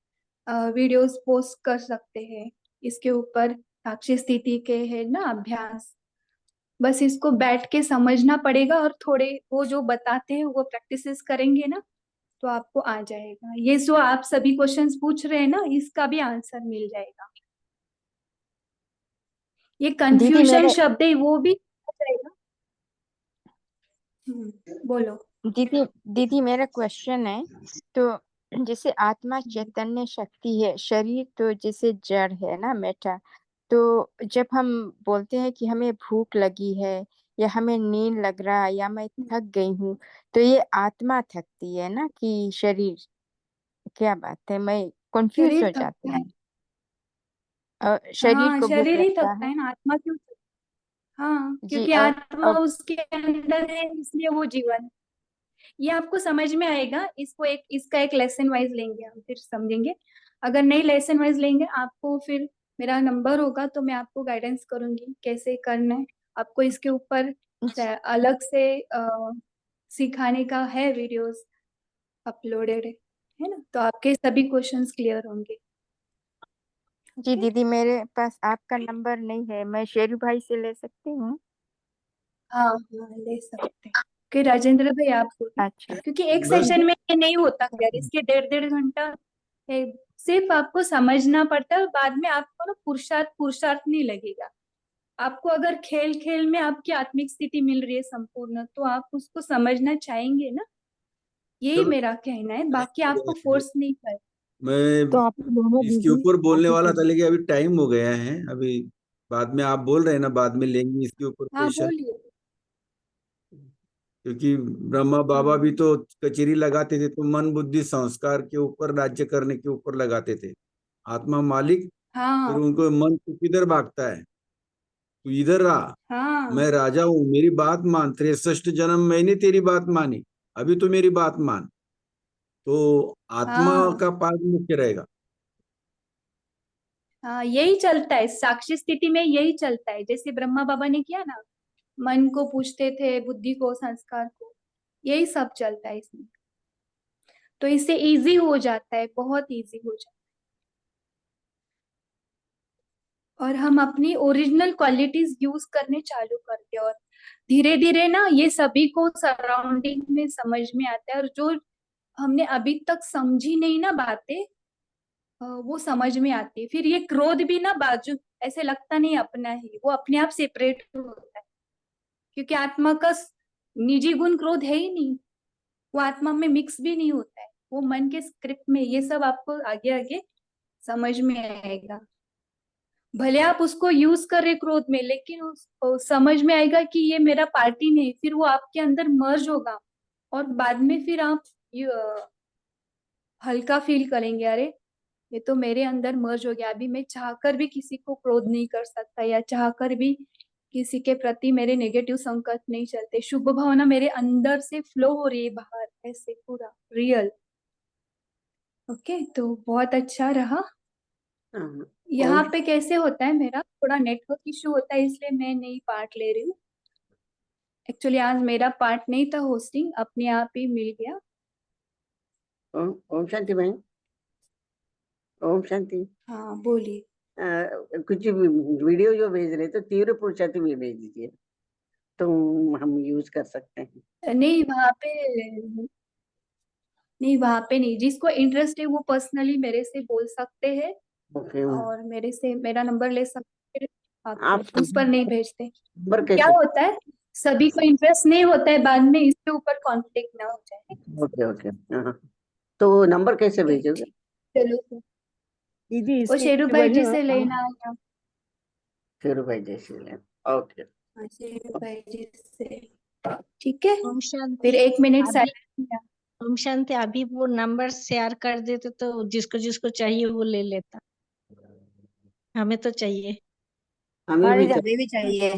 वीडियोस पोस्ट कर सकते हैं इसके ऊपर। साक्षी स्थिति के है ना अभ्यास, बस इसको बैठ के समझना पड़ेगा, और थोड़े वो जो बताते हैं वो प्रैक्टिसेस करेंगे ना, तो आपको आ जाएगा। ये जो आप सभी क्वेश्चंस पूछ रहे हैं ना, इसका भी आंसर मिल जाएगा। ये दीदी कंफ्यूजन मेरे शब्द है, वो भी आ जाएगा। बोलो। दीदी दीदी मेरा क्वेश्चन है, तो जैसे आत्मा चैतन्य शक्ति है, शरीर तो जैसे जड़ है ना, मेटा। तो जब हम बोलते हैं कि हमें भूख लगी है, या हमें नींद लग रहा है, या मैं थक गई हूँ, तो ये आत्मा थकती है ना कि शरीर? क्या बात है, मैं कंफ्यूज शरीर हो जाती थकता है। हूँ। और शरीर हाँ, को भूख शरीर ही लगता थकता है। है ना, आत्मा क्यों? हाँ, जी। क्योंकि आत्मा उसके अंदर है, इसलिए वो जीवन। ये आपको समझ में आएगा। इसको इसका एक लेसन वाइज लेंगे, हम फिर समझेंगे। अगर नहीं लेसन वाइज लेंगे, आपको फिर मेरा नंबर होगा, तो मैं आपको गाइडेंस करूंगी कैसे करना है। आपको इसके ऊपर अलग से सिखाने का है, वीडियोस अपलोडेड है ना, तो आपके सभी क्वेश्चंस क्लियर होंगे। जी ओके। दीदी, मेरे पास आपका नंबर नहीं है, मैं शेरू भाई से ले सकती हूँ? हाँ हाँ, ले सकते हैं। ओके राजेंद्र भाई, आप बोलिए। अच्छा। क्योंकि एक बस सेशन में ये नहीं होता क्लियर, इसके 1.5 घंटा है। सिर्फ आपको समझना पड़ता है, और बाद में आपको ना पुरुषार्थ पुरुषार्थ नहीं लगेगा। आपको अगर खेल खेल में आपकी आत्मिक स्थिति मिल रही है संपूर्ण, तो आप उसको समझना चाहेंगे ना। यही चलो, मेरा कहना है, बाकी आपको फोर्स नहीं कर। तो मैं आप दोनों इसके दीदी ऊपर बोलने आप ही वाला था, कीजिए। लेकिन अभी टाइम हो गया है। अभी बाद में आप बोल रहे हैं ना, बाद में लेंगे इसके ऊपर हाँ क्वेश्चन। बोलिए। क्योंकि ब्रह्मा बाबा भी हाँ तो कचेरी लगाते थे, तो मन बुद्धि संस्कार के ऊपर, राज्य करने के ऊपर लगाते थे। आत्मा मालिक, फिर हाँ उनको मन तू किधर भागता है, तू इधर रहा, हाँ मैं राजा हूँ, मेरी बात मान। 63 जन्म मैंने तेरी बात मानी, अभी तो मेरी बात मान। तो आत्मा हाँ का पार्ट मुख्य रहेगा। हाँ, यही चलता है साक्षी स्थिति में, यही चलता है। जैसे ब्रह्मा बाबा ने किया ना, मन को पूछते थे, बुद्धि को, संस्कार को, यही सब चलता है इसमें। तो इससे इजी हो जाता है, बहुत इजी हो जाता और हम अपनी ओरिजिनल क्वालिटीज यूज करने चालू करते हैं, और धीरे धीरे ना ये सभी को सराउंडिंग में समझ में आता है, और जो हमने अभी तक समझी नहीं ना बातें, वो समझ में आती है। फिर ये क्रोध भी ना बाजू ऐसे लगता नहीं अपना ही, वो अपने आप सेपरेट होता है, क्योंकि आत्मा का निजी गुण क्रोध है ही नहीं, वो आत्मा में मिक्स भी नहीं होता है, वो मन के स्क्रिप्ट में। ये सब आपको आगे आगे समझ में आएगा। भले आप उसको यूज कर रहे क्रोध में, लेकिन समझ में आएगा कि ये मेरा पार्टी नहीं, फिर वो आपके अंदर मर्ज होगा, और बाद में फिर आप हल्का फील करेंगे, अरे ये तो मेरे अंदर मर्ज हो गया, अभी मैं चाहकर भी किसी को क्रोध नहीं कर सकता, या चाहकर भी किसी के प्रति मेरे नेगेटिव संकल्प नहीं चलते, शुभ भावना मेरे अंदर से फ्लो हो रही है बाहर, ऐसे पूरा रियल। ओके, तो बहुत अच्छा रहा। हाँ, यहाँ ओम पे कैसे होता है, मेरा थोड़ा नेटवर्क इशू होता है, इसलिए मैं नहीं पार्ट ले रही हूँ। एक्चुअली आज मेरा पार्ट नहीं था, होस्टिंग अपने आप ही मिल गया। ओम शांति बहन, ओम शांति। हाँ बोलिए। कुछ वीडियो जो भेज रहे तो तीव्र पुरुषार्थी भी भेज दीजिए, तो हम यूज कर सकते हैं। नहीं वहाँ पे नहीं, जिसको इंटरेस्ट है वो पर्सनली मेरे से बोल सकते हैं, ओके, और मेरे से मेरा नंबर ले सकते हैं। आप आप उस पर नहीं भेजते। नंबर क्या कैसे? होता है, सभी को इंटरेस्ट नहीं होता है, बाद में इसके ऊपर कॉन्फ्लिक्ट ना हो जाए। ओके ओके, हाँ, तो नंबर कैसे भेजोगे? चलो फिर। दीदी वो इसके शेरू भाई जी वजह से लेना या शेरू भाई जैसे ले। ओके, शेरू भाई जी से, ठीक है। ओम फिर शांति। 1 मिनट अभी साइलेंट। ओम शांति, अभी वो नंबर शेयर कर देते तो जिसको जिसको चाहिए वो ले लेता। हमें तो चाहिए। हमें हाँ भी दीदी, चाहिए। हमें भी चाहिए।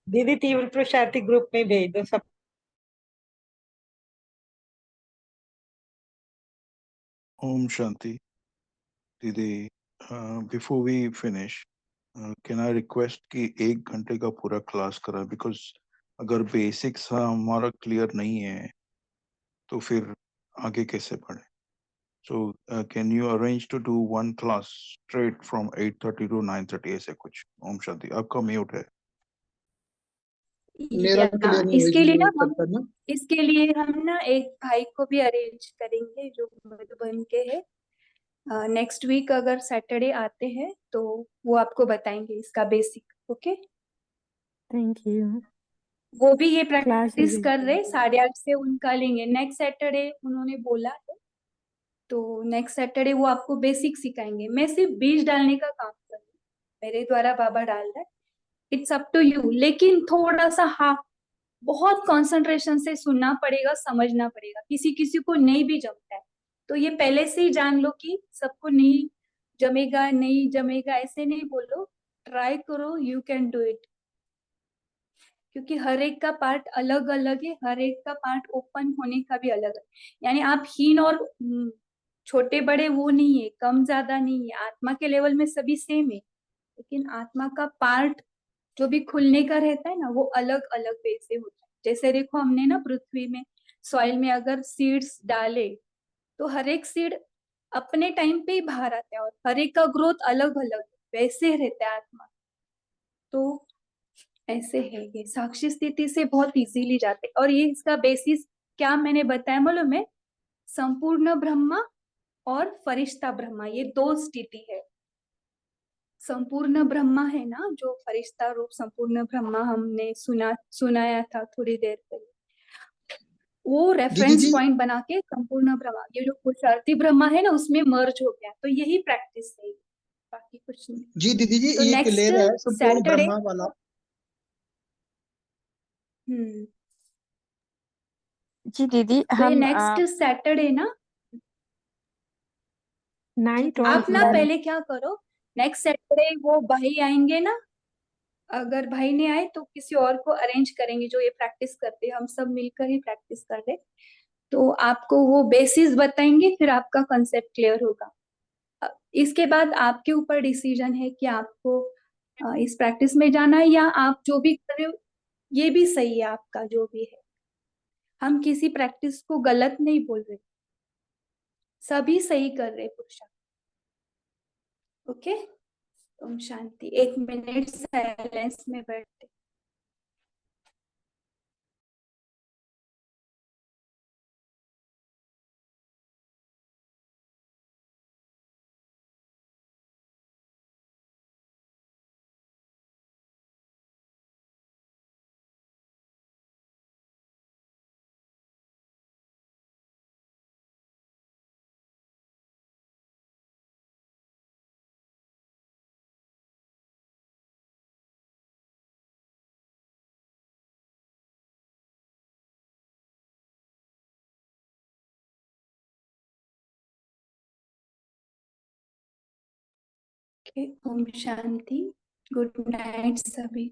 दीदी तीव्र पुरुषार्थी ग्रुप में भेज दो सब। Om Shanti. Didi, before we finish, can I request कि 1 घंटे का पूरा क्लास करा, because अगर बेसिक्स हमारा क्लियर नहीं है तो फिर आगे कैसे पढ़े? So can you arrange to do one class straight from 8:30 to 9:30 ऐसे कुछ? ओम शांति। आपका म्यूट है। मेरा भी क्लियर नहीं है इसके लिए ना हम सकता ना। इसके लिए हम ना एक भाई को भी अरेंज करेंगे जो मधुबन के हैं। नेक्स्ट वीक अगर सैटरडे आते हैं तो वो आपको बताएंगे इसका बेसिक। Okay, thank you. वो भी ये क्लास प्रैक्टिस कर रहे, 8:30 से उनका लेंगे नेक्स्ट सैटरडे, उन्होंने बोला है। तो नेक्स्ट सैटरडे वो आपको बेसिक सिखाएंगे। मैं सिर्फ बीज डालने का काम कर रही हूँ, मेरे द्वारा बाबा डाल रहा है, इट्स अप टू यू। लेकिन थोड़ा सा बहुत कंसंट्रेशन से सुनना पड़ेगा, समझना पड़ेगा, किसी किसी को नहीं भी जमता है, तो ये पहले से ही जान लो कि सबको नहीं जमेगा, नहीं जमेगा ऐसे नहीं बोलो, ट्राई करो, यू कैन डू इट। क्योंकि हर एक का पार्ट अलग अलग है, हर एक का पार्ट ओपन होने का भी अलग है। यानी आप हीन और छोटे बड़े वो नहीं है, कम ज्यादा नहीं है, आत्मा के लेवल में सभी सेम है, लेकिन आत्मा का पार्ट जो भी खुलने का रहता है ना, वो अलग अलग वे से होता है। जैसे देखो हमने ना पृथ्वी में सॉइल में अगर सीड्स डाले तो हर एक सीड अपने टाइम पे ही बाहर आता है, और हर एक का ग्रोथ अलग अलग वैसे रहता है आत्मा। तो ऐसे है, ये साक्षी स्थिति से बहुत इजीली जाते। और ये इसका बेसिस क्या मैंने बताया मालूम है, संपूर्ण ब्रह्मा और फरिश्ता ब्रह्मा, ये 2 स्थिति है। संपूर्ण ब्रह्मा है ना, जो फरिश्ता रूप संपूर्ण ब्रह्मा हमने सुनाया था थोड़ी देर पहले, वो रेफरेंस पॉइंट बना के संपूर्ण ब्रह्मा, ये जो पुरुषार्थी ब्रह्मा है ना उसमें मर्ज हो गया। तो यही प्रैक्टिस है, बाकी कुछ नहीं। जी दीदी जी, तो ये नेक्स्ट क्लियर है संपूर्ण सैटरडे ब्रह्मा वाला। जी दीदी, तो ये हम नेक्स्ट सैटरडे ना, 9 आप और ना 11। पहले क्या करो, नेक्स्ट सैटरडे वो भाई आएंगे ना, अगर भाई नहीं आए तो किसी और को अरेंज करेंगे जो ये प्रैक्टिस करते हैं, हम सब मिलकर ही प्रैक्टिस कर रहे, तो आपको वो बेसिस बताएंगे, फिर आपका कंसेप्ट क्लियर होगा। इसके बाद आपके ऊपर डिसीजन है कि आपको इस प्रैक्टिस में जाना है, या आप जो भी कर रहे हो ये भी सही है, आपका जो भी है। हम किसी प्रैक्टिस को गलत नहीं बोल रहे, सभी सही कर रहे पुरुषा। Okay, Om Shanti. 1 minute silence में बैठते। ओम शांति। गुड नाइट सभी।